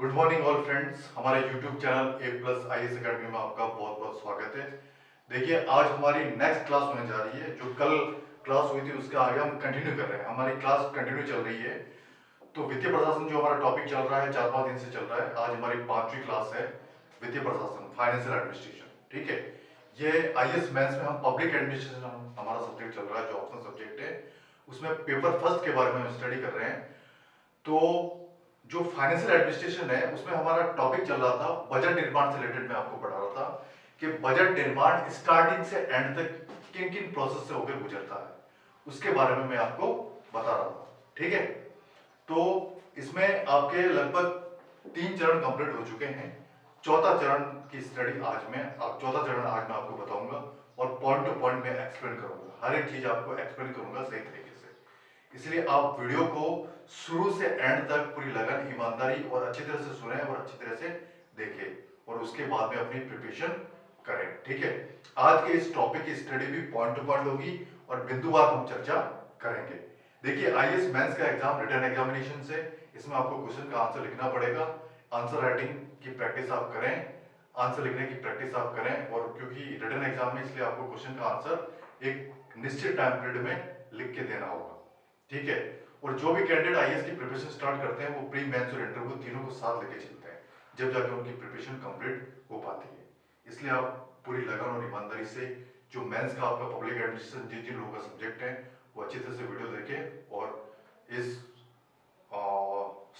Good morning all friends. हमारे YouTube channel A plus I S academy में आपका बहुत बहुत स्वागत है। देखिए, आज हमारी नेक्स्ट क्लास होने जा रही है। जो कल क्लास हुई थी उसके आगे हम कंटिन्यू कर रहे हैं। हमारी क्लास कंटिन्यू चल रही है। तो वित्तीय प्रशासन जो हमारा टॉपिक चल रहा है 4-5 दिन से चल रहा है। आज हमारी 5वीं क्लास है, वित्तीय प्रशासन, फाइनेंशियल एडमिनिस्ट्रेशन। ठीक है, ये आईएएस मेंस में हम पब्लिक एडमिनिस्ट्रेशन हमारा सब्जेक्ट चल रहा है, जो ऑप्शनल सब्जेक्ट है। उसमें पेपर फर्स्ट के बारे में हम स्टडी कर रहे हैं। तो जो फाइनेंशियल एडमिनिस्ट्रेशन है उसमें हमारा टॉपिक चल रहा था बजट निर्माण से रिलेटेड। मैं आपको पढ़ा रहा था कि बजट निर्माण स्टार्टिंग से एंड तक किन किन प्रोसेस से होकर गुजरता है, उसके बारे में मैं आपको बता रहा था। ठीक है, तो इसमें आपके लगभग 3 चरण कंप्लीट हो चुके हैं। चौथा चरण की स्टडी चौथा चरण आज मैं आपको बताऊंगा और पॉइंट टू पॉइंट में एक्सप्लेन करूंगा। हर एक चीज आपको एक्सप्लेन करूंगा सही तरीके से। इसलिए आप वीडियो को शुरू से एंड तक पूरी लगन, ईमानदारी और अच्छी तरह से सुने और अच्छी तरह से देखें और उसके बाद में अपनी प्रिपरेशन करें। ठीक है, आज के इस टॉपिक की स्टडी भी पॉइंट टू पॉइंट होगी और बिंदुवार हम चर्चा करेंगे। देखिए, आईएएस मेंस का एग्जाम रिटन एग्जामिनेशन से, इसमें आपको क्वेश्चन का आंसर लिखना पड़ेगा। आंसर राइटिंग की प्रैक्टिस आप करें, आंसर लिखने की प्रैक्टिस आप करें। और क्योंकि रिटन एग्जाम में, इसलिए आपको क्वेश्चन का आंसर एक निश्चित टाइम पीरियड में लिख के देना होगा। ठीक है, और जो भी कैंडिडेट आईएएस की प्रिपरेशन स्टार्ट करते हैं वो प्री मेंस और इंटरव्यू तीनों को साथ लेके चलते हैं, जब जाके उनकी प्रिपरेशन कंप्लीट हो पाती है। इसलिए आप पूरी लगन और ईमानदारी से जो मेंस का आपका पब्लिक एडमिनिस्ट्रेशन जिन जिन लोगों का सब्जेक्ट है वो अच्छी तरह से वीडियो देखें और इस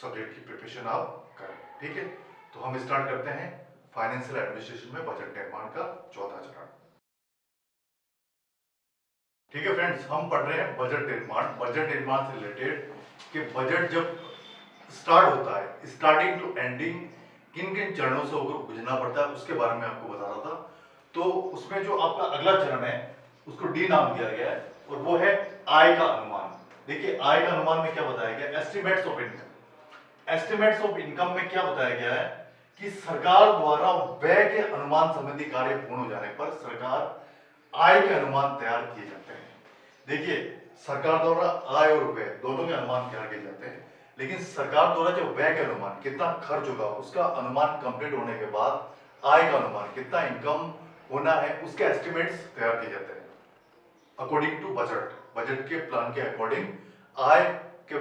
सब्जेक्ट की प्रिपरेशन आप करें। ठीक है, तो हम स्टार्ट करते हैं फाइनेंशियल एडमिनिस्ट्रेशन में बजट निर्माण का चौथा चरण। ठीक है फ्रेंड्स, हम पढ़ रहे हैं बजट निर्माण। बजट निर्माण से रिलेटेड कि बजट जब स्टार्ट होता है, स्टार्टिंग टू एंडिंग किन किन चरणों से होकर गुजरना पड़ता है, उसके बारे में आपको बता रहा था। तो उसमें जो आपका अगला चरण है उसको डी नाम दिया गया है और वो है आय का अनुमान। देखिए, आय का अनुमान में क्या बताया गया, estimates of income. Estimates of income में क्या बताया गया है कि सरकार द्वारा व्यय के अनुमान संबंधी कार्य पूर्ण हो जाने पर सरकार आय के अनुमान तैयार किए जाते हैं। देखिए, सरकार द्वारा आय और व्यय दोनों के अनुमान तैयार किए जाते हैं, लेकिन सरकार द्वारा जो व्यय के अनुमान, कितना खर्च होगा, उसका अनुमान कंप्लीट होने के बाद आय का अनुमान, कितना इनकम होना है, उसके एस्टिमेट्स तैयार किए जाते हैं अकॉर्डिंग टू बजट। बजट के प्लान के अकॉर्डिंग आय के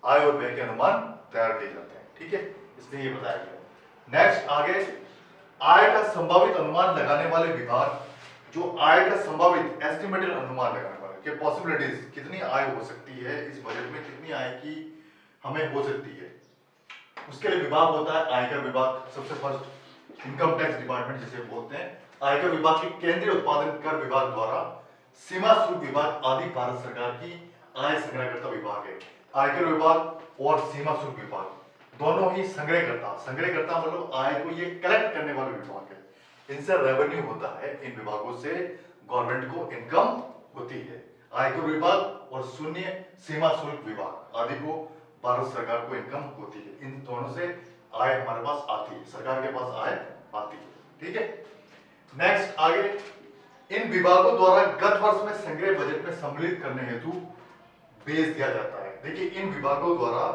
आय और व्यय के अनुमान तैयार किए जाते हैं। ठीक है, इसलिए ये बताया गया। नेक्स्ट आगे, आय का संभावित अनुमान लगाने वाले विभाग, जो आय का संभावित एस्टिमेटेड अनुमान लगाने वाले कि पॉसिबिलिटीज, कितनी आय हो सकती है इस बजट में, कितनी आय की हमें हो सकती है, उसके लिए विभाग होता है आयकर विभाग। सबसे फर्स्ट इनकम टैक्स डिपार्टमेंट जिसे बोलते हैं। आयकर विभाग के केंद्रीय उत्पादन कर विभाग द्वारा सीमा शुल्क विभाग आदि भारत सरकार की आय संग्रहकर्ता विभाग है। आयकर विभाग और सीमा शुल्क विभाग दोनों ही संग्रहकर्ता मतलब आय को ये कलेक्ट करने वाले विभाग है। इनसे रेवेन्यू होता है, इन विभागों से गवर्नमेंट को इनकम होती है। आयकर विभाग और शून्य सीमा शुल्क विभाग आदि को भारत सरकार को इनकम होती है। इन दोनों से आय हमारे पास आती है, सरकार के पास आय आती है। ठीक है, नेक्स्ट आगे, इन विभागों द्वारा गत वर्ष में संग्रह बजट में सम्मिलित करने हेतु भेज दिया जाता है। देखिए, इन विभागों द्वारा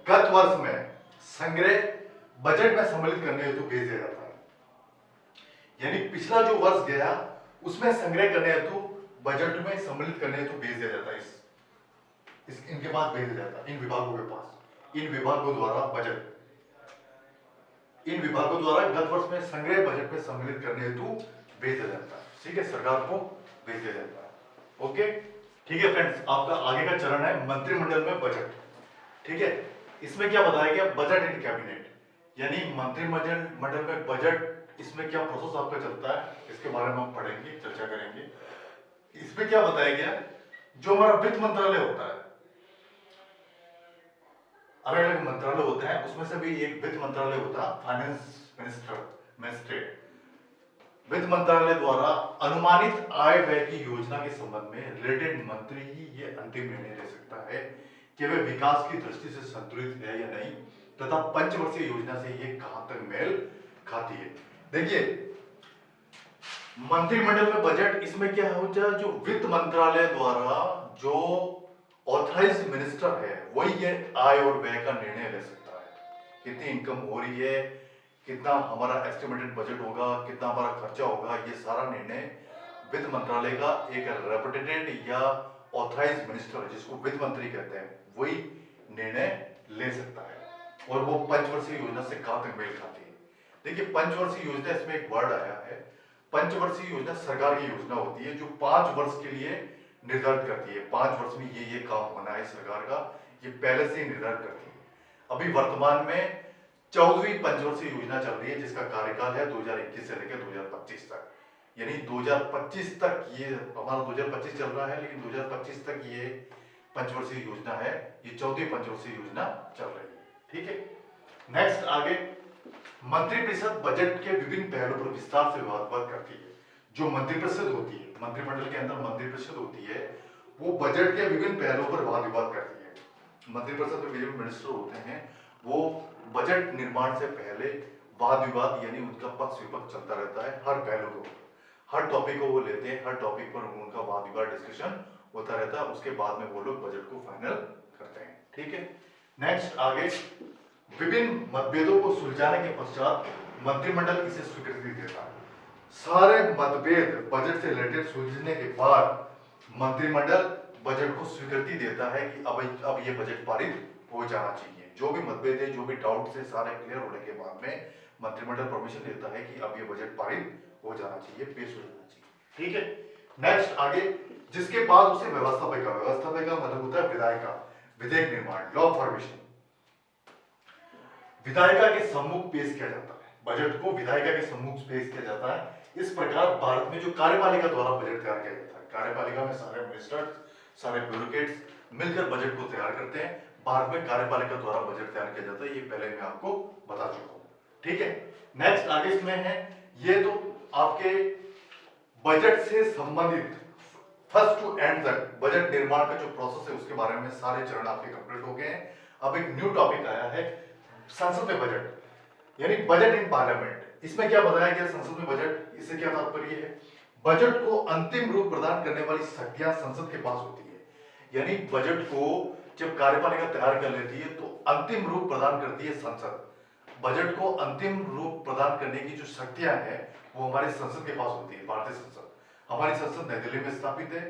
गत वर्ष में संग्रह बजट में सम्मिलित करने हेतु भेज दिया जाता है, यानी पिछला जो वर्ष गया उसमें संग्रह करने हेतु बजट में सम्मिलित करने हेतु भेज दिया जाता है। इनके पास भेजा जाता है, इन विभागों के पास। इन विभागों द्वारा गत वर्ष में संग्रह बजट में सम्मिलित करने हेतु भेजा जाता है। ठीक है, सरकार को भेज दिया जाता है। ओके, ठीक है फ्रेंड्स, आपका आगे का चरण है मंत्रिमंडल में बजट। ठीक है, इसमें क्या बताया गया, बजट इन कैबिनेट, यानी मंत्रिमंडल में बजट, इसमें क्या प्रोसेस आपका चलता है, इसके बारे में हम पढ़ेंगे, चर्चा करेंगे। इसमें क्या बताया गया, जो हमारा वित्त मंत्रालय होता है, अलग अलग मंत्रालय होते हैं, उसमें से भी एक वित्त मंत्रालय होता है, फाइनेंस मिनिस्ट्रेट। वित्त मंत्रालय द्वारा अनुमानित आय व्यय की योजना के संबंध में रिलेटेड मंत्री ही ये अंतिम निर्णय ले सकता है कि वे विकास की दृष्टि से संतुलित है या नहीं, तथा पंचवर्षीय योजना से ये कहां तक मेल खाती है। देखिए, मंत्रिमंडल में बजट, इसमें क्या होता है, जो वित्त मंत्रालय द्वारा जो ऑथराइज्ड मिनिस्टर है वही ये आय और व्यय का निर्णय ले सकता है। कितनी इनकम हो रही है, कितना हमारा एस्टिमेटेड बजट होगा, कितना हमारा खर्चा होगा, ये सारा निर्णय वित्त मंत्रालय का एक रेपुटेटेड या ऑथराइज मिनिस्टर, जिसको वित्त मंत्री कहते हैं, वही निर्णय ले सकता है। और वो पंचवर्षीय योजना से कहां तक मेल खाती है? देखिए, पंचवर्षीय योजना, इसमें एक वर्ड आया है, पंचवर्षीय योजना सरकार की योजना होती है जो 5 वर्ष के लिए निर्धारित करती है। 5 वर्ष में ये काम होना है सरकार का, ये पहले से ही निर्धारित करती है। अभी वर्तमान में 14वीं पंचवर्षीय योजना चल रही है, जिसका कार्यकाल है 2021 से लेकर 2025 तक। यानी 2025 तक, ये हमारा 2025 चल रहा है, लेकिन 2025 तक ये पंचवर्षीय योजना है, ये 14वीं पंचवर्षीय योजना चल रही है। ठीक है, नेक्स्ट आगे, मंत्रिपरिषद बजट के विभिन्न पहलुओं पर विस्तार से विवाद करती है। जो मंत्रिपरिषद होती है, मंत्रिमंडल के अंदर मंत्रिपरिषद होती है, वो बजट के विभिन्न पहलुओं पर वाद विवाद करती है। मंत्रिपरिषद में विभिन्न मिनिस्टर होते हैं, वो बजट निर्माण से पहले वाद विवाद यानी उनका पक्ष विपक्ष चलता रहता है। हर पहलू को, हर टॉपिक को वो लेते हैं, हर टॉपिक पर उनका वाद विवाद डिस्कशन होता रहता है। उसके बाद में वो लोग बजट को फाइनल करते हैं। ठीक है, नेक्स्ट आगे, विभिन्न मतभेदों को सुलझाने के पश्चात मंत्रिमंडल इसे स्वीकृति देता है। सारे मतभेद बजट से रिलेटेड सुलझने के बाद मंत्रिमंडल बजट को स्वीकृति देता है कि अब ये बजट पारित हो जाना चाहिए। जो भी मतभेद है, जो भी डाउट है, सारे क्लियर होने के बाद में मंत्रिमंडल परमिशन देता है कि अब ये बजट पारित हो जाना चाहिए, पेश हो जाना चाहिए। ठीक है, नेक्स्ट आगे, जिसके बाद उसे व्यवस्थापक का मतलब होता है विधायिका, विधेयक निर्माण, लॉ फॉर्मेशन, विधायिका के सम्मुख पेश किया जाता है। बजट को विधायिका के सम्मुख पेश किया जाता है। इस प्रकार भारत में जो कार्यपालिका द्वारा बजट तैयार किया जाता है, कार्यपालिका में सारे मिनिस्टर्स, सारे ब्यूरोक्रेट्स मिलकर बजट को तैयार करते हैं। भारत में कार्यपालिका द्वारा बजट तैयार किया जाता है, ये पहले मैं आपको बता चुका हूं। ठीक है, नेक्स्ट आगे इसमें है, ये तो आपके बजट से संबंधित फर्स्ट टू एंड तक बजट निर्माण का जो प्रोसेस है उसके बारे में सारे चरण आपके कंप्लीट हो गए हैं। अब एक न्यू टॉपिक आया है, संसद में बजट, यानी बजट इन पार्लियामेंट। इसमें क्या बताया गया, संसद में बजट, इससे क्या तात्पर्य है? बजट को अंतिम रूप प्रदान करने वाली शक्तियां संसद के पास होती है। यानी बजट को जब कार्यपालिका तैयार कर लेती है तो अंतिम रूप प्रदान करती है संसद। बजट को अंतिम रूप प्रदान करने की जो शक्तियां हैं वो हमारे संसद के पास होती है, भारतीय संसद। हमारी संसद नई दिल्ली में स्थापित है,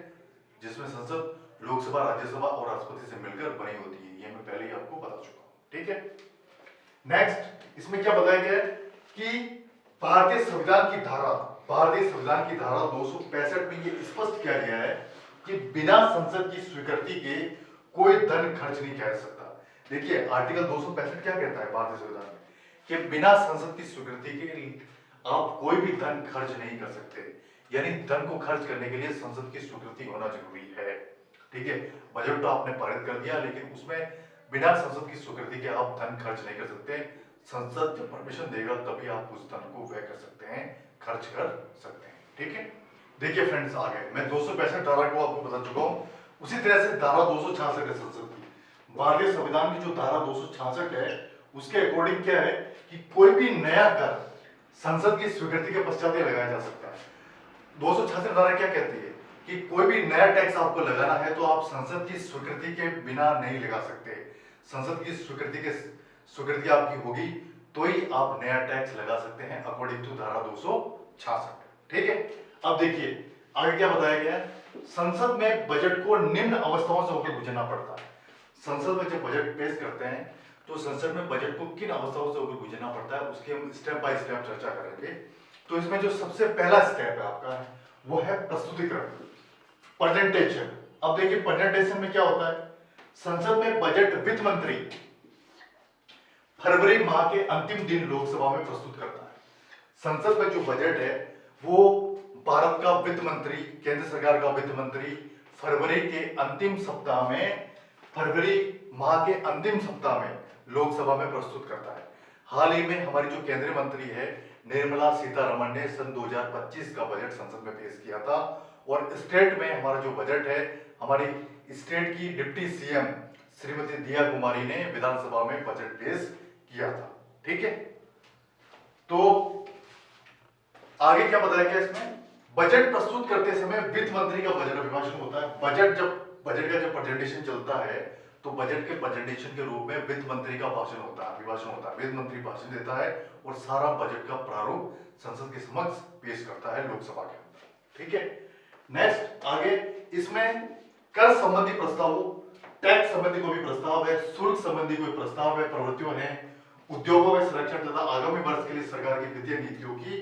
जिसमें संसद लोकसभा, राज्यसभा और राष्ट्रपति से मिलकर बनी होती है। ये मैं पहले ही आपको बता चुका हूं। ठीक है, नेक्स्ट इसमें क्या बताया गया है कि भारतीय संविधान की धारा 265 में ये स्पष्ट किया गया है कि बिना संसद की स्वीकृति के कोई धन खर्च नहीं किया जा सकता। देखिए, आर्टिकल 265 क्या कहता है भारतीय संविधान में कि बिना संसद की स्वीकृति के आप कोई भी धन खर्च नहीं कर सकते। यानी धन को खर्च करने के लिए संसद की स्वीकृति होना जरूरी है। ठीक है, बजट तो आपने पारित कर दिया, लेकिन उसमें बिना संसद की स्वीकृति के आप धन खर्च नहीं कर सकते। संसद जब परमिशन देगा तभी आप उस धन को व्यय कर सकते हैं, खर्च कर सकते हैं। ठीक है, देखिए फ्रेंड्स, आगे मैं 265 धारा को आपको बता चुका हूं। उसी तरह से धारा 266 है संसद की। भारतीय संविधान की जो धारा 266 है उसके अकॉर्डिंग क्या है कि कोई भी नया कर संसद की स्वीकृति के पश्चात ही लगाया जा सकता है। 266 धारा क्या कहती है कि कोई भी नया टैक्स आपको लगाना है तो आप संसद की स्वीकृति के बिना नहीं लगा सकते। संसद की स्वीकृति आपकी होगी तो ही आप नया टैक्स लगा सकते हैं, अकॉर्डिंग टू धारा 266। ठीक है, अब देखिए आगे क्या बताया गया है। संसद में बजट को निम्न अवस्थाओं से होकर गुजरना पड़ता है। संसद में जब बजट पेश करते हैं तो संसद में बजट को किन अवस्थाओं से होकर गुजरना पड़ता है उसकी हम स्टेप बाय स्टेप चर्चा करेंगे। तो इसमें जो सबसे पहला स्टेप है आपका वो है प्रस्तुतिकरण, प्रेजेंटेशन। अब देखिए प्रेजेंटेशन में क्या होता है, संसद में बजट वित्त मंत्री फरवरी माह के अंतिम दिन लोकसभा में प्रस्तुत करता है। संसद में जो बजट है वो भारत का वित्त मंत्री, केंद्र सरकार का वित्त मंत्री फरवरी माह के अंतिम सप्ताह में लोकसभा में प्रस्तुत करता है। हाल ही में हमारी जो केंद्रीय मंत्री है निर्मला सीतारमण ने सन 2025 का बजट संसद में पेश किया था। और स्टेट में हमारा जो बजट है, हमारी स्टेट की डिप्टी सीएम श्रीमती दिया कुमारी ने विधानसभा में बजट पेश किया था। ठीक है, तो आगे क्या बताया गया इसमें, बजट प्रस्तुत करते समय वित्त मंत्री का बजट अभिभाषण होता है। बजट का जब प्रेजेंटेशन चलता है तो बजट के प्रेजेंटेशन के रूप में वित्त मंत्री का भाषण होता है, अभिभाषण होता है। वित्त मंत्री भाषण देता है और सारा बजट का प्रारूप संसद के समक्ष पेश करता है लोकसभा के अंदर। ठीक है, नेक्स्ट आगे इसमें कर संबंधी प्रस्ताव, टैक्स संबंधी कोई भी प्रस्ताव है, शुल्क संबंधी कोई प्रस्ताव है, प्रवृत्तियों है, उद्योगों में संरक्षण तथा आगामी वर्ष के लिए सरकार की वित्तीय नीतियों की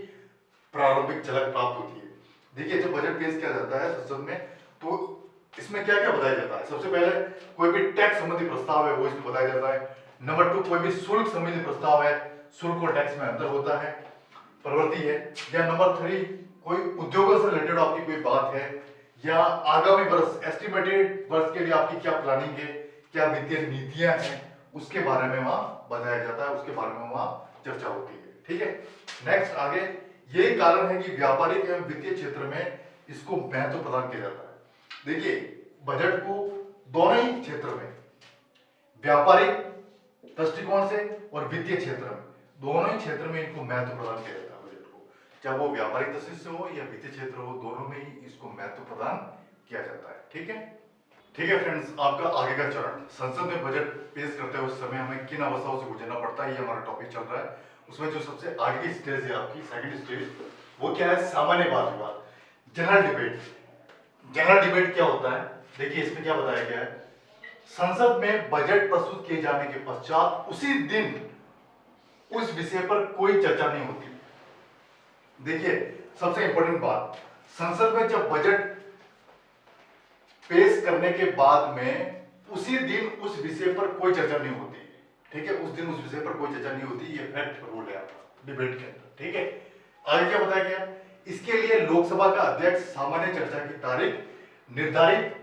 प्रारंभिक झलक प्राप्त होती है। देखिए जब बजट पेश किया जाता है संसद में तो इसमें क्या क्या बताया जाता है। सबसे पहले कोई भी टैक्स संबंधी प्रस्ताव है वो इसमें बताया जाता है। नंबर 2 कोई भी शुल्क संबंधी प्रस्ताव है, शुल्क और टैक्स में अंतर होता है, प्रवृत्ति है। या नंबर 3 कोई उद्योगों से रिलेटेड आपकी कोई बात है, या आगामी वर्ष एस्टिमेटेड वर्ष के लिए आपकी क्या प्लानिंग है, क्या वित्तीय नीतियां हैं, उसके बारे में वहां बताया जाता है, उसके बारे में वहां चर्चा होती है। ठीक है, नेक्स्ट आगे यही कारण है कि व्यापारिक एवं वित्तीय क्षेत्र में इसको महत्व प्रदान किया जाता है। देखिए बजट को दोनों ही क्षेत्र में, व्यापारिक दृष्टिकोण से और वित्तीय क्षेत्र में, दोनों ही क्षेत्र में इनको महत्व प्रदान किया जाता है बजट को, चाहे वो व्यापारिक दृष्टि से हो या वित्तीय क्षेत्र हो, दोनों में ही इसको महत्व प्रदान किया जाता है। ठीक है, ठीक है फ्रेंड्स, आपका आगे का चरण, संसद में बजट पेश करते हुए समय हमें किन अवस्थाओं से गुजरना पड़ता है, ये हमारा टॉपिक चल रहा है। उसमें जो सबसे आगे की स्टेज है आपकी सेकंड स्टेज, वो क्या है, सामान्य वाद विवाद, जनरल डिबेट। जनरल डिबेट क्या होता है, देखिए इसमें क्या बताया गया है, संसद में बजट प्रस्तुत किए जाने के पश्चात उसी दिन उस विषय पर कोई चर्चा नहीं होती। देखिए सबसे इंपॉर्टेंट बात, संसद में जब बजट पेश करने के बाद में उसी दिन उस विषय पर कोई चर्चा नहीं होती। ठीक है, उस दिन उस विषय पर कोई चर्चा नहीं होती, ये फैक्ट रूल है आपका डिबेट के अंदर। ठीक है, आगे क्या बताया गया, इसके लिए लोकसभा का अध्यक्ष सामान्य चर्चा की तारीख निर्धारित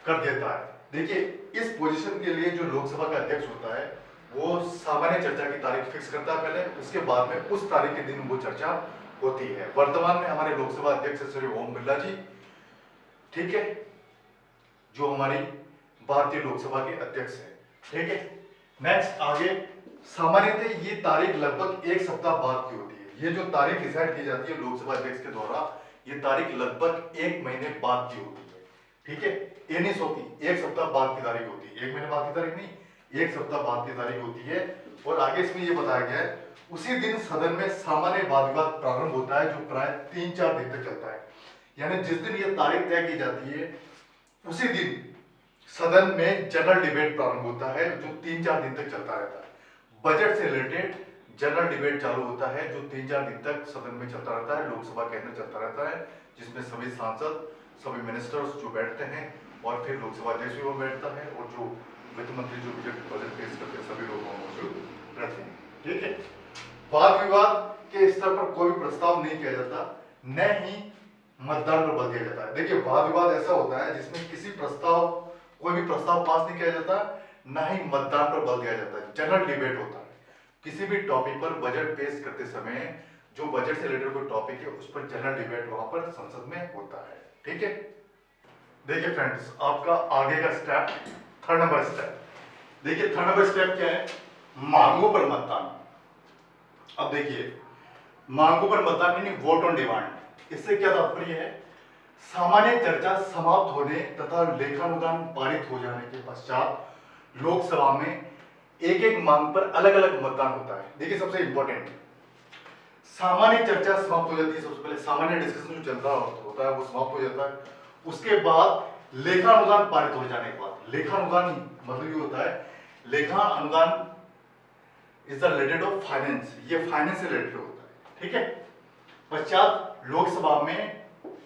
कर देता है। देखिए इस पोजीशन के लिए जो लोकसभा का अध्यक्ष होता है वो सामान्य चर्चा की तारीख फिक्स करता है पहले, उसके बाद में उस तारीख के दिन वो चर्चा होती है। वर्तमान में हमारे लोकसभा अध्यक्ष श्री ओम बिरला जी, ठीक है, जो हमारी भारतीय लोकसभा के अध्यक्ष है। ठीक है, नेक्स्ट आगे सामान्यतः ये तारीख लगभग एक सप्ताह बाद की होती है। ये जो तारीख डिसाइड की जाती है लोकसभा अध्यक्ष के द्वारा, ये तारीख लगभग 1 महीने बाद की होती है। ठीक है, ये नहीं होती, एक सप्ताह बाद की तारीख होती है, 1 महीने बाद की तारीख नहीं, 1 सप्ताह बाद की तारीख होती है। और आगे इसमें ये बताया गया है उसी दिन सदन में सामान्य वाद विवाद प्रारंभ होता है, जो प्राय 3-4 दिन तक चलता है। यानी जिस दिन ये तारीख तय की जाती है उसी दिन सदन में जनरल डिबेट प्रारंभ होता है, जो 3-4 दिन तक चलता रहता है। बजट से रिलेटेड जनरल डिबेट चालू होता है, जो 3-4 दिन तक सदन में चलता रहता है, लोकसभा के अंदर चलता रहता है, जिसमें सभी सांसद, सभी मिनिस्टर्स जो बैठते हैं और फिर लोकसभा अध्यक्ष भी वो बैठता है, और जो वित्त मंत्री जो बजट पेश करते हैं सभी लोग मौजूद रहते हैं। ठीक है, वाद विवाद के स्तर पर कोई प्रस्ताव नहीं किया जाता, न ही मतदान पर बल दिया जाता है। देखिए वाद विवाद ऐसा होता है जिसमें कोई भी प्रस्ताव पास नहीं किया जाता, ना ही मतदान पर बल दिया जाता है, जनरल डिबेट होता है। किसी भी टॉपिक पर बजट पेश करते समय जो बजट से रिलेटेड कोई टॉपिक है उस पर जनरल डिबेट वहां पर संसद में होता है। ठीक है, देखिए फ्रेंड्स, आपका आगे का स्टेप, थर्ड नंबर स्टेप, देखिए थर्ड नंबर स्टेप क्या है, मांगों पर मतदान। अब देखिए मांगों पर मतदान यानी वोट ऑन डिमांड। इससे क्या तात्पर्य है, सामान्य चर्चा समाप्त होने तथा लेखानुदान पारित हो जाने के पश्चात लोकसभा में एक एक मांग पर अलग अलग मतदान होता है। देखिए सबसे इंपॉर्टेंट, सामान्य चर्चा समाप्त हो जाती है, सबसे पहले सामान्य डिस्कशन जो चल रहा होता है वो समाप्त हो जाता है। उसके बाद लेखानुदान पारित हो जाने के बाद, लेखानुदान मतलब ये होता है, लेखा अनुदान is the related of finance, ये फाइनेंस से रिलेटेड होता है। ठीक है, पश्चात लोकसभा में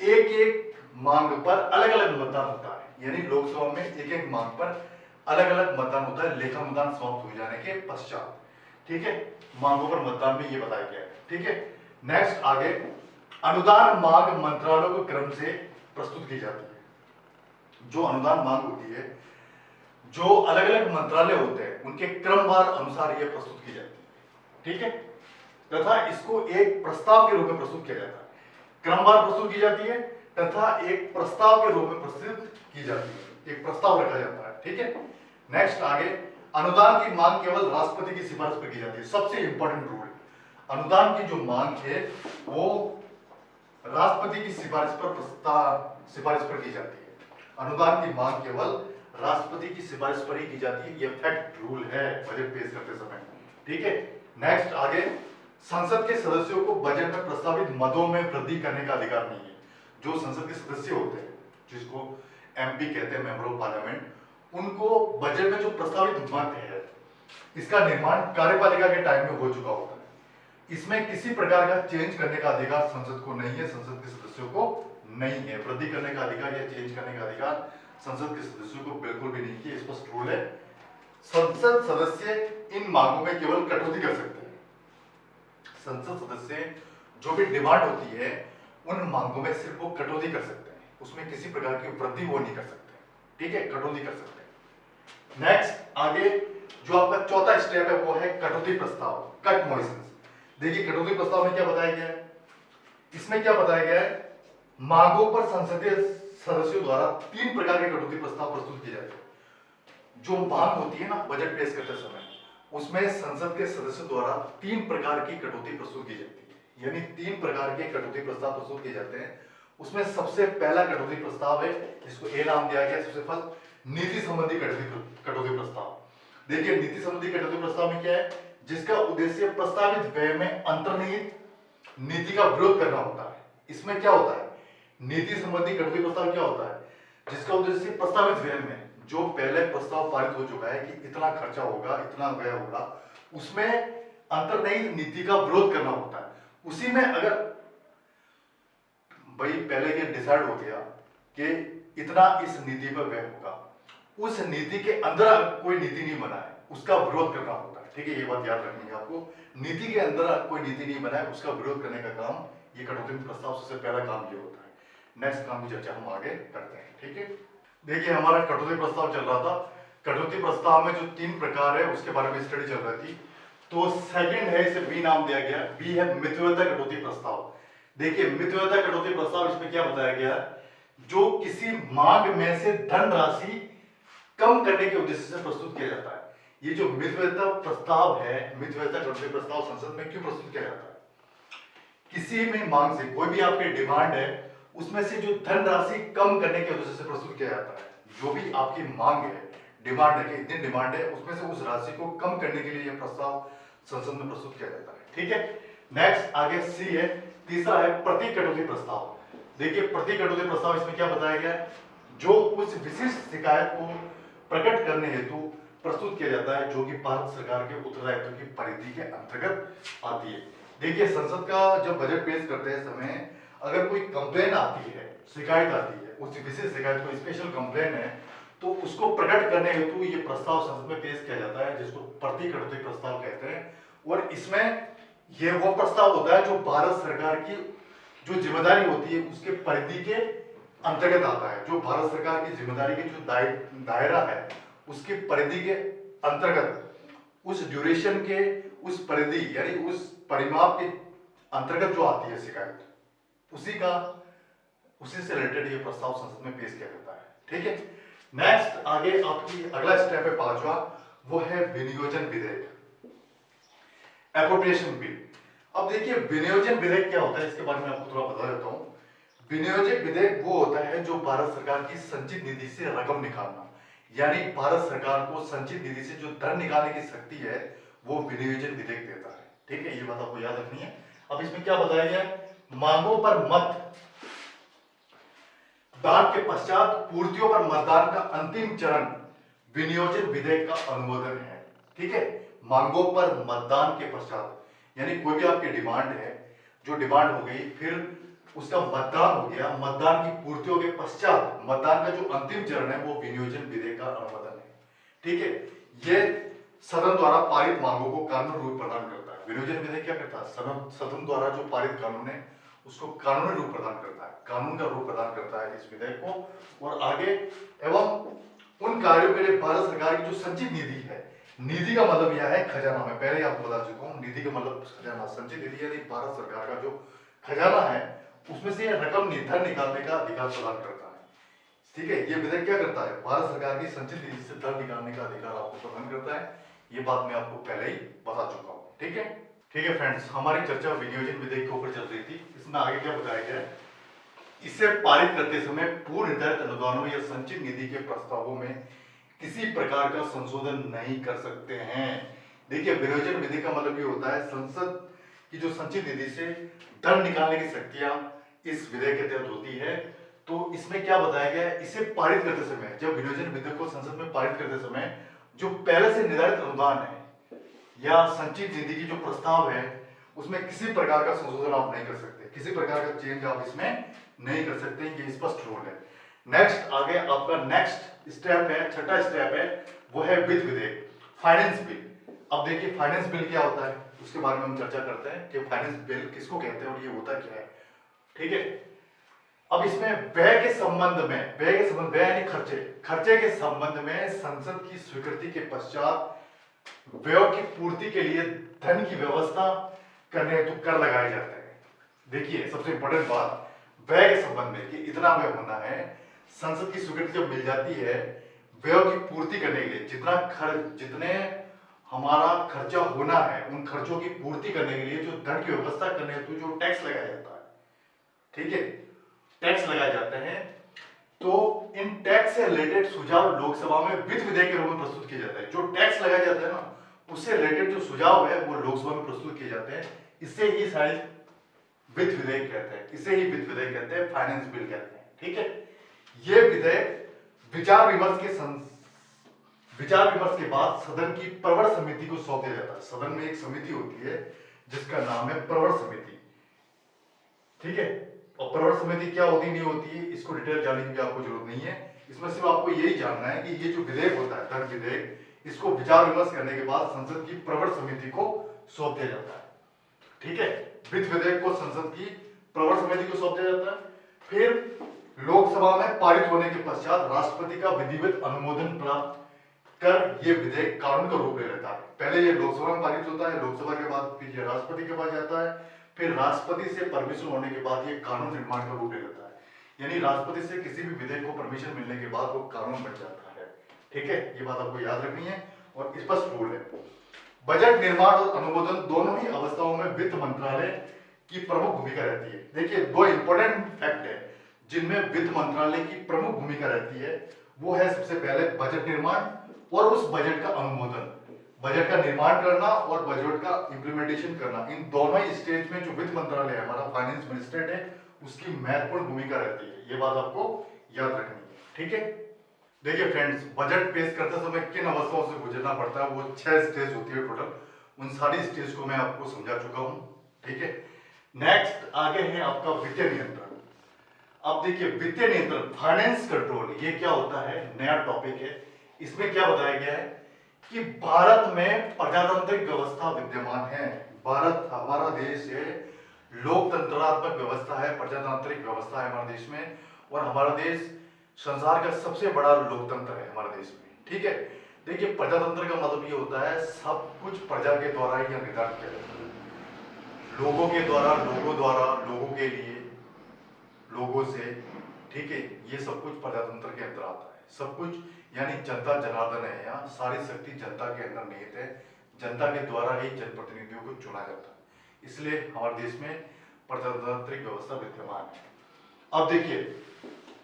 एक एक मांग पर अलग अलग मतदान होता है, यानी लोकसभा में एक एक मांग पर अलग अलग मतदान होता है लेखानुदान समाप्त हो जाने के पश्चात। ठीक है, मांगों पर मतदान में ये बताया गया है। ठीक है, नेक्स्ट आगे अनुदान मांग मंत्रालयों के क्रम से प्रस्तुत की जाती है। जो अनुदान मांग होती है, जो अलग अलग मंत्रालय होते हैं उनके क्रमवार अनुसार यह प्रस्तुत की जाती है। ठीक है, तथा इसको एक प्रस्ताव के रूप में प्रस्तुत किया जाता है, क्रमवार प्रस्तुत की जाती है तथा एक प्रस्ताव के रूप में प्रस्तुत की जाती है, एक प्रस्ताव रखा जाता है। ठीक है, नेक्स्ट आगे अनुदान की मांग केवल राष्ट्रपति की सिफारिश पर की जाती है। सबसे इंपॉर्टेंट रूल, अनुदान की जो मांग है वो राष्ट्रपति की सिफारिश पर की जाती है। अनुदान की मांग केवल राष्ट्रपति की सिफारिश पर ही की जाती है। ये फैक्ट रूल है बजट पेश करते समय। ठीक है, नेक्स्ट आगे, संसद के सदस्यों को बजट में प्रस्तावित मदों में वृद्धि करने का अधिकार नहीं है। जो संसद के सदस्य होते हैं, जिसको एमपी कहते हैं, मेंबर ऑफ पार्लियामेंट, उनको बजट में जो प्रस्तावित मद है, इसका निर्माण कार्यपालिका के टाइम में हो चुका होता है। इसमें किसी प्रकार का चेंज करने का अधिकार संसद को नहीं है, संसद के सदस्यों को नहीं है। वृद्धि करने का अधिकार या चेंज करने का अधिकार संसद के सदस्यों को बिल्कुल भी नहीं है। स्पष्ट रूल है। संसद सदस्य इन मांगों में केवल कटौती कर सकते हैं। संसद सदस्य जो भी डिमांड होती है, उन मांगों में सिर्फ वो कटौती कर सकते हैं, उसमें किसी प्रकार की वृद्धि वो नहीं कर सकते। ठीक है, कटौती कर सकते हैं। नेक्स्ट आगे जो आपका चौथा स्टेप है वो है कटौती प्रस्ताव, कट मोशंस। देखिए कटौती प्रस्ताव में क्या बताया गया है, इसमें क्या बताया गया है, मांगों पर संसदीय सदस्यों द्वारा 3 प्रकार के कटौती प्रस्ताव प्रस्तुत किए जाते हैं। जो मांग होती है ना बजट पेश करते समय, उसमें संसद के सदस्यों द्वारा 3 प्रकार की कटौती प्रस्तुत की जाती है, यानी 3 प्रकार के कटौती प्रस्ताव प्रस्तुत किए जाते हैं। उसमें सबसे पहला कटौती प्रस्ताव है, जिसको ए नाम दिया गया, सबसे फर्स्ट नीति संबंधी कटौती प्रस्ताव। देखिए नीति संबंधी कटौती प्रस्ताव में क्या है, जिसका उद्देश्य प्रस्तावित व्यय में अंतर्निहित नीति का विरोध करना होता है। इसमें क्या होता है, नीति संबंधी कटौती प्रस्ताव क्या होता है, जिसका उद्देश्य प्रस्तावित व्यय में जो पहले प्रस्ताव पारित हो चुका है कि इतना खर्चा होगा, इतना व्यय होगा, उसमें अंतर्निहित नीति का विरोध करना होता है। उसी में अगर भाई पहले ये डिसाइड हो गया कि इतना इस नीति पर व्यय होगा, उस नीति के अंदर कोई नीति नहीं बना है, उसका विरोध करना होता है। ठीक है, ये बात याद रखनी है आपको। नीति के अंदर कोई नीति नहीं बना है, उसका विरोध करने का काम, ये कटौती प्रस्ताव सबसे पहला काम ये होता है। नेक्स्ट काम की चर्चा हम आगे करते हैं। ठीक है, देखिए हमारा कटौती प्रस्ताव चल रहा था। कटौती प्रस्ताव में जो 3 प्रकार है उसके बारे में स्टडी चल रही थी। तो सेकंड है, इसे बी नाम दिया गया। बी है मितव्ययता कटौती प्रस्ताव। देखिए मितव्ययता कटौती प्रस्ताव, इसमें क्या बताया गया, जो किसी मांग में से धनराशि कम करने के उद्देश्य से प्रस्तुत किया जाता है। ये जो मितव्ययता प्रस्ताव है, मितव्ययता कटौती प्रस्ताव संसद में क्यों प्रस्तुत किया जाता है, किसी भी मांग से, कोई भी आपकी डिमांड है, उसमें से जो धनराशि कम करने के उद्देश्य से प्रस्तुत किया जाता है। जो भी आपकी मांग है, डिमांड है कि इतनी डिमांड है, उसमें से उस राशि को कम करने के लिए यह प्रस्ताव संसद में प्रस्तुत किया जाता है। ठीक है, नेक्स्ट आगे सी है, तीसरा है प्रति कटौती प्रस्ताव। देखिए प्रति कटौती प्रस्ताव, इसमें क्या बताया गया है, जो उस विशिष्ट शिकायत को प्रकट करने हेतु प्रस्तुत किया जाता है, जो कि भारत सरकार के उत्तरदायित्व की परिधि के अंतर्गत आती है। देखिए संसद का जब बजट पेश करते हैं समय, अगर कोई कंप्लेन आती है, शिकायत आती है, उस विशेष शिकायत को स्पेशल कंप्लेन है, तो उसको प्रकट करने हेतु ये प्रस्ताव संसद में पेश किया जाता है, जिसको प्रति कटौती प्रस्ताव कहते हैं। और इसमें ये वो प्रस्ताव होता है जो भारत सरकार की जो जिम्मेदारी होती है उसके परिधि के अंतर्गत आता है। जो भारत सरकार की जिम्मेदारी की जो दायरा है, उसके परिधि के अंतर्गत, उस ड्यूरेशन के, उस परिधि यानी उस परिमाप के अंतर्गत जो आती है शिकायत, उसी से रिलेटेड ये प्रस्ताव संसद में पेश किया जाता है। ठीक है, नेक्स्ट आगे आपकी अगला स्टेप है 5वां, वो है विनियोजन विधेयक, एप्रोप्रिएशन बिल। अब देखिए विनियोजन विधेयक क्या होता है, इसके बारे में आपको थोड़ा बता देता हूं। विनियोजन विधेयक वो होता है जो भारत सरकार की संचित निधि से रकम निकालना, यानी भारत सरकार को संचित निधि से जो धन निकालने की शक्ति है, वो विनियोजन विधेयक देता है। ठीक है, ये बात आपको याद रखनी है। अब इसमें क्या बताया गया, मांगों पर मत दान के पश्चात पूर्तियों पर मतदान का अंतिम चरण विनियोजन विधेयक का अनुमोदन है। ठीक है, मांगों पर मतदान के पश्चात, यानी कोई भी आपकी डिमांड है, जो डिमांड हो गई, फिर उसका मतदान हो गया, मतदान की पूर्तियों के पश्चात मतदान का जो अंतिम चरण है वो विनियोजन विधेयक का अनुमोदन है। ठीक है, ये सदन द्वारा पारित मांगों को कानूनी रूप प्रदान करता है। विनियोजन विधेयक क्या करता है, सदन द्वारा जो पारित कानून है उसको कानूनी रूप प्रदान करता है, कानून का रूप प्रदान करता है इस विधेयक को। और आगे एवं उन कार्यों के लिए भारत सरकार की जो संचित निधि है, निधि का मतलब यह है खजाना, में पहले आपको बता चुका हूं, निधि का मतलब खजाना, संचित निधि यानी भारत सरकार का जो खजाना है, उसमें से रकम धन निकालने का अधिकार प्रदान करता है। ठीक है, ये विधेयक क्या करता है, भारत सरकार की संचित निधि से धन निकालने का अधिकार आपको प्रदान करता है। ये बात मैं आपको पहले ही बता चुका हूँ। ठीक है, ठीक है फ्रेंड्स, हमारी चर्चा विनियोजन विधेयक के ऊपर चल रही थी। इसमें आगे क्या बताया गया है, इसे पारित करते समय पूर्व निर्धारित अनुदानों या संचित निधि के प्रस्तावों में किसी प्रकार का संशोधन नहीं कर सकते हैं। देखिए, विनियोजन विधि का मतलब ये होता है संसद की जो संचित निधि से धन निकालने की शक्तियां इस विधेयक के तहत होती है। तो इसमें क्या बताया गया है, इसे पारित करते समय, जब विनियोजन विधेयक को संसद में पारित करते समय जो पहले से निर्धारित अनुदान है या संचित निधि की जो प्रस्ताव है उसमें किसी प्रकार का संशोधन आप नहीं कर सकते, किसी प्रकार का चेंज आप इसमें नहीं कर सकते, ये स्पष्ट रूल है। नेक्स्ट, आगे आपका नेक्स्ट स्टेप है, छठा स्टेप है, वो है वित्त विधेयक, फाइनेंस बिल। अब देखिए फाइनेंस बिल क्या होता है उसके बारे में हम चर्चा करते हैं कि फाइनेंस बिल किसको कहते हैं और ये होता क्या है। ठीक है, अब इसमें व्यय के संबंध में, व्यय यानी खर्चे के संबंध में संसद की स्वीकृति के पश्चात व्यय की पूर्ति के लिए धन की व्यवस्था करने हेतु कर लगाए जाते हैं। देखिए सबसे इंपॉर्टेंट बात, व्यय के संबंध में कि इतना व्यय होना है, संसद की स्वीकृति जब मिल जाती है व्यय की पूर्ति करने के लिए, जितने हमारा खर्चा होना है उन खर्चों की पूर्ति करने के लिए जो धन की व्यवस्था करने हेतु जो टैक्स लगाया जाता है, ठीक है, टैक्स लगाए जाते हैं, तो इन टैक्स से रिलेटेड सुझाव लोकसभा में वित्त विधेयक के रूप में प्रस्तुत किए जाते हैं। जो टैक्स लगाया जाता है ना उससे रिलेटेड जो सुझाव है वो लोकसभा में प्रस्तुत किए जाते हैं। इसे ही शायद वित्त विधेयक कहते हैं, इसे ही वित्त विधेयक कहते हैं, फाइनेंस बिल कहते हैं। ठीक है, ये विधेयक विचार विमर्श के बाद सदन की प्रवर समिति को सौंप दिया जाता है। सदन में एक समिति होती है जिसका नाम है प्रवर समिति। ठीक है, और प्रवर समिति क्या होती नहीं होती है इसको डिटेल जानने की भी आपको जरूरत नहीं है। इसमें सिर्फ आपको यही जानना है कि ये जो विधेयक होता है धन विधेयक, इसको विचार विमर्श करने के बाद संसद की प्रवर समिति को सौंप दिया जाता है। ठीक है, वित्त विधेयक को संसद की प्रवर समिति को सौंप दिया जाता है, फिर लोकसभा में पारित होने के पश्चात राष्ट्रपति का विधिवत अनुमोदन प्राप्त कर ये विधेयक कानून का रूप ले लेता है। पहले ये लोकसभा में पारित होता है, लोकसभा के बाद फिर ये राष्ट्रपति के पास जाता है, फिर राष्ट्रपति से परमिशन होने के बाद ये कानून निर्माण का रूप ले लेता है। यानी राष्ट्रपति से किसी भी विधेयक को परमिशन मिलने के बाद वो कानून बन जाता है। ठीक है, ये बात आपको याद रखनी है और स्पष्ट रूल है। बजट निर्माण और अनुमोदन दोनों ही अवस्थाओं में वित्त मंत्रालय की प्रमुख भूमिका रहती है। देखिए दो इंपॉर्टेंट फैक्ट है जिनमें वित्त मंत्रालय की प्रमुख भूमिका रहती है, वो है सबसे पहले बजट निर्माण और उस बजट का अनुमोदन, बजट का निर्माण करना और बजट का इंप्लीमेंटेशन करना। इन दोनों ही स्टेज में जो वित्त मंत्रालय है हमारा फाइनेंस मिनिस्ट्रेट है उसकी महत्वपूर्ण भूमिका रहती है। ये बात आपको याद रखनी है। ठीक है, देखिए फ्रेंड्स, बजट पेश करते समय किन अवस्थाओं से गुजरना पड़ता है, वो 6 स्टेज होती है टोटल। उन सारी स्टेज को मैं आपको समझा चुका हूं। ठीक है, नेक्स्ट आगे है आपका वित्तीय नियंत्रण। अब देखिए वित्तीय नियंत्रण, फाइनेंस कंट्रोल, ये क्या होता है, नया टॉपिक है। इसमें क्या बताया गया है कि भारत में प्रजातांत्रिक व्यवस्था विद्यमान है। भारत हमारा देश है, लोकतंत्रात्मक व्यवस्था है, प्रजातांत्रिक व्यवस्था है हमारे देश में, और हमारा देश संसार का सबसे बड़ा लोकतंत्र है हमारे देश में। ठीक है, देखिए प्रजातंत्र का मतलब ये होता है सब कुछ प्रजा के द्वारा ही निर्धारित किया जाता है, लोगों के द्वारा, लोगों के लिए, लोगों से। ठीक है, ये सब कुछ प्रजातंत्र के अंदर आता है। सब कुछ यानी जनता जनार्दन है, यहाँ सारी शक्ति जनता के अंदर निहित है, जनता के द्वारा ही जनप्रतिनिधियों को चुना जाता है। इसलिए हमारे देश में प्रजातांत्रिक व्यवस्था विद्यमान है। अब देखिए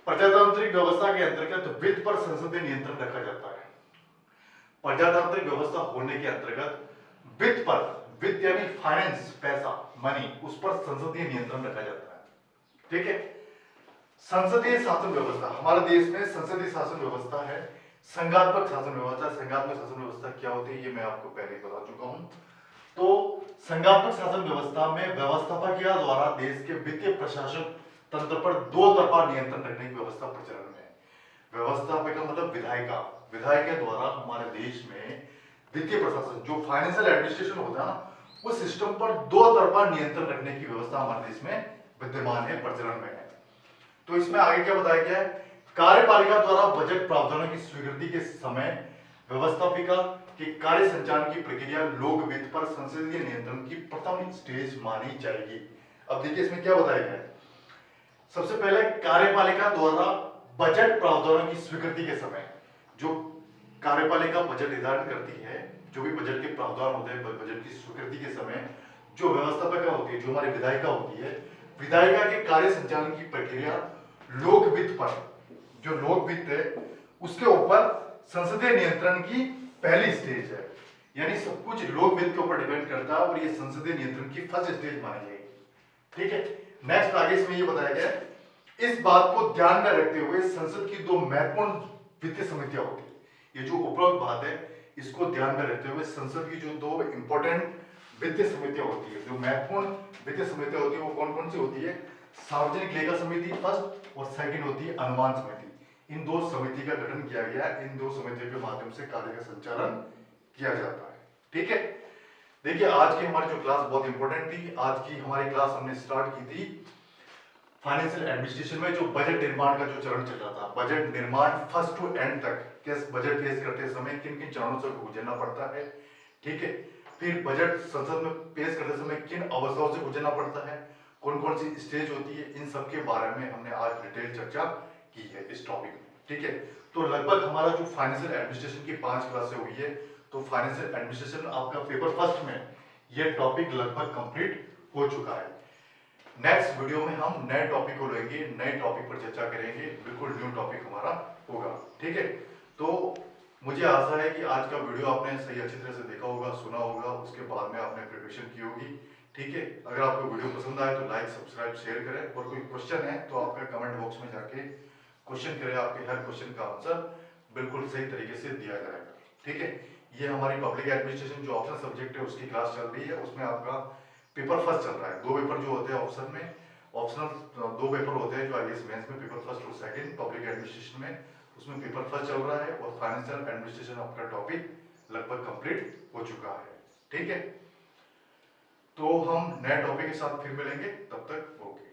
प्रजातांत्रिक व्यवस्था के अंतर्गत वित्त पर संसदीय नियंत्रण रखा जाता है। प्रजातांत्रिक व्यवस्था होने के अंतर्गत वित्त पर, वित्त यानी फाइनेंस, पैसा, मनी, उस पर संसदीय नियंत्रण रखा जाता है। ठीक है, संसदीय शासन व्यवस्था, हमारे देश में संसदीय शासन व्यवस्था है, संघात्मक शासन व्यवस्था। संघात्मक शासन व्यवस्था क्या होती है ये मैं आपको पहले बता चुका हूं। तो संघात्मक शासन व्यवस्था में व्यवस्थापकीय द्वारा देश के वित्तीय प्रशासन तंत्र पर दो तरफा नियंत्रण रखने की व्यवस्था प्रचलन में है। व्यवस्थापक का मतलब विधायिका, विधायक के द्वारा हमारे देश में वित्तीय प्रशासन, जो फाइनेंशियल एडमिनिस्ट्रेशन होता है ना, उस सिस्टम पर दो तरफा नियंत्रण रखने की व्यवस्था हमारे देश में विद्यमान है, प्रचलन में है। तो इसमें आगे क्या बताया गया है, कार्यपालिका द्वारा बजट प्रावधानों की स्वीकृति के समय व्यवस्थापिका के कार्य संचालन की प्रक्रिया लोक वित्त पर संसदीय नियंत्रण की प्रथम स्टेज मानी जाएगी। अब देखिए इसमें क्या बताया गया है, सबसे पहले कार्यपालिका द्वारा बजट प्रावधानों की स्वीकृति के समय, जो कार्यपालिका बजट निर्धारण करती है, जो भी बजट के प्रावधान होते हैं बजट की स्वीकृति के समय, जो व्यवस्थापिका होती है, जो हमारी विधायिका होती है, विधायिका के कार्य संचालन की प्रक्रिया लोक वित्त पर, जो लोक वित्त है उसके ऊपर संसदीय नियंत्रण की पहली स्टेज है, यानी सब कुछ लोक वित्त के ऊपर डिपेंड करता है और ये संसदीय नियंत्रण की फर्स्ट स्टेज मानी जाएगी। ठीक है, नेक्स्ट आगे इसमें ये बताया गया है, इस बात को ध्यान में रखते हुए संसद की दो महत्वपूर्ण वित्तीय समितियां होती है। ये जो उपरोक्त बात है इसको ध्यान में रखते हुए संसद की जो दो इंपॉर्टेंट वित्तीय समितियां होती है, जो महत्वपूर्ण वित्तीय समितियां होती है, वो कौन कौन सी होती है? सार्वजनिक लेखा समिति फर्स्ट और सेकंड होती है अनुमान समिति। इन दो समिति का गठन किया गया है, इन दो समितियों के माध्यम से कार्य का संचालन किया जाता है। ठीक है, देखिए आज की हमारी जो क्लास बहुत इंपॉर्टेंट थी। आज की हमारी क्लास हमने स्टार्ट की थी फाइनेंशियल एडमिनिस्ट्रेशन में जो बजट निर्माण का जो चरण चल रहा था, बजट निर्माण फर्स्ट टू एंड तक, किस बजट पेश करते समय किन किन चरणों से गुजरना पड़ता है। ठीक है, फिर बजट संसद में पेश करते समय किन अवस्थाओं से गुजरना पड़ता है, कौन कौन सी स्टेज होती है, इन सब के बारे में हमने आज डिटेल चर्चा की है इस टॉपिक में। ठीक है, तो लगभग हमारा जो फाइनेंशियल एडमिनिस्ट्रेशन की 5 क्लासें हुई है, तो फाइनेंशियल एडमिनिस्ट्रेशन आपका पेपर फर्स्ट में ये टॉपिक लगभग कंप्लीट हो चुका है। नेक्स्ट वीडियो में हम नए टॉपिक को लेंगे, नए टॉपिक पर चर्चा करेंगे, बिल्कुल न्यू टॉपिक हमारा होगा। ठीक है, तो मुझे आशा है कि आज का वीडियो आपने सही अच्छी तरह से देखा होगा, सुना होगा, उसके बाद में आपने प्रिपरेशन की होगी। ठीक है, अगर आपको वीडियो पसंद आए तो लाइक सब्सक्राइब शेयर करें, और कोई क्वेश्चन है तो आपका कमेंट बॉक्स में जाके क्वेश्चन करें, आपके हर क्वेश्चन का आंसर बिल्कुल सही तरीके से दिया जाएगा। ठीक है, ये हमारी पब्लिक एडमिनिस्ट्रेशन जो ऑप्शनल सब्जेक्ट है उसकी क्लास चल रही है, उसमें आपका पेपर फर्स्ट चल रहा है। दो पेपर जो होते हैं ऑप्शन में, ऑप्शनल दो पेपर होते हैं जो आईएएस मेंस में, पेपर फर्स्ट और सेकंड। पब्लिक एडमिनिस्ट्रेशन में उसमें पेपर फर्स्ट चल रहा है और फाइनेंशियल एडमिनिस्ट्रेशन आपका टॉपिक लगभग कंप्लीट हो चुका है। ठीक है, तो हम नए टॉपिक के साथ फिर मिलेंगे, तब तक ओके।